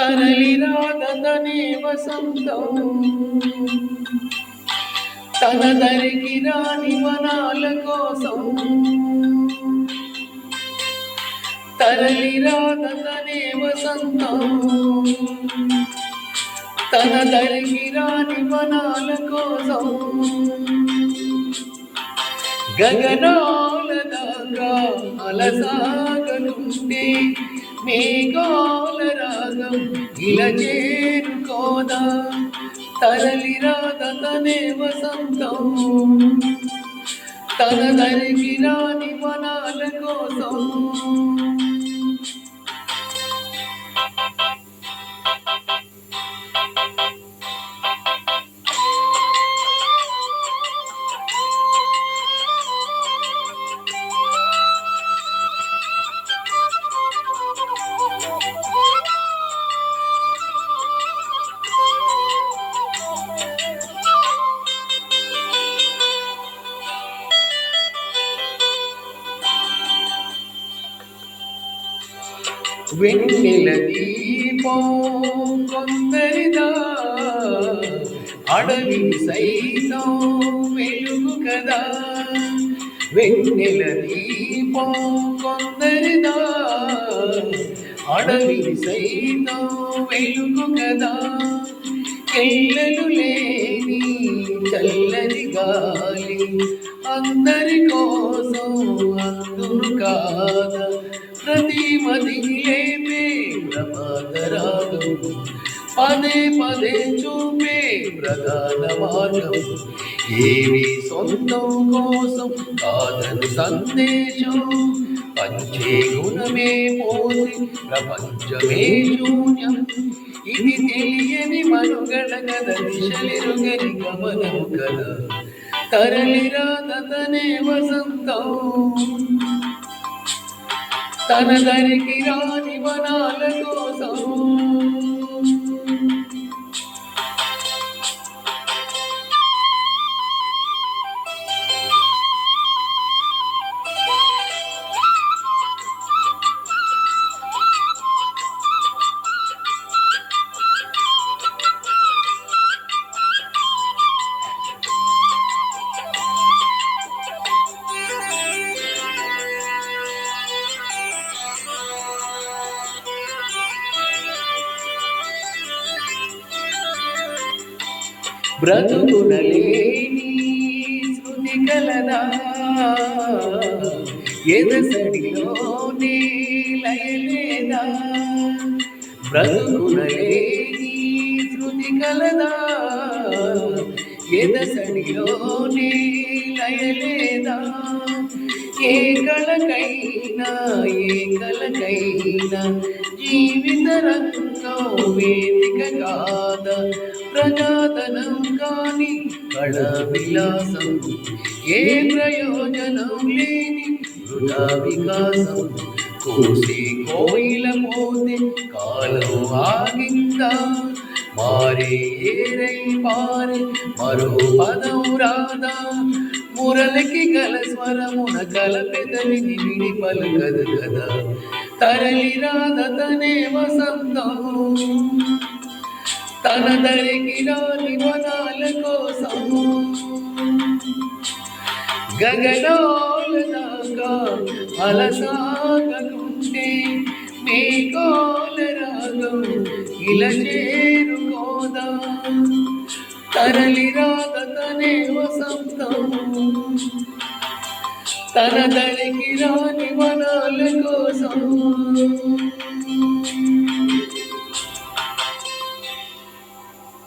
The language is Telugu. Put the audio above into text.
తరలిరాదనే వసంతం తన దరికి రాని వనాల కోసం తరలిరాదనే వసంతం తన దరికి రాని వనాల కోసం గగనాల దాకా అలసాగనుంటే మేఘాల రాగం ఇలా చేరుకోదా తరలిరాదనే వసంతం తన దరికి రాని వనాల కోసం వెన్నెల దీపం కొందరిదా అడవి సైతం వెలుగు కదా వెన్నెల దీపం కొందరిదా అడవి సైతం వెలుగు కదా ఎల్లలు లేని చల్లని గాలి అందరి కోసం అందును కాదా ప్రతి మదిలేపే ప్రమాదరాగం పదే పదే చూపే ప్రధాన మార్గం ఏమి సొంతం కోసం కాదని సందేశం పంచే గుణమే పోసి ప్రపంచమే శూన్యం ఇది తెలియని మనుగడ కద దిశలిరుగని గమనం కదా తరలిరాదనే వసంతం తన దరికి రాని వనాల కోసం బ్రతుకునలేని శృతి కలదా ఎదసడిలోనే లయలేదా బ్రతుకునలేని శృతి కలదా ఎదసడిలోనే లయలేదా ఏ కళకైనా జీవిత రంగం వేదిక కాదా ప్రజాధనం కాని కళ విలాసం ఏ ప్రయోజనం లేని వృధా వికాసం కోసి కోయిల పోతే కాలం ఆగిందా మారే ఏరై పారే మరో పదం రాదా మురళికి గల స్వరమున కలపెదవిని విడి పలుకదు కదా తరలిరాదనే వసంతం తన దరికి రాని వనాల కోసం గగనాల దాకా అలసాగనుంటే మేఘాల రాగం ఇలా చేరుకోదా తరలిరాదనే వసంతం తన దరికి రాని వనాల కోసం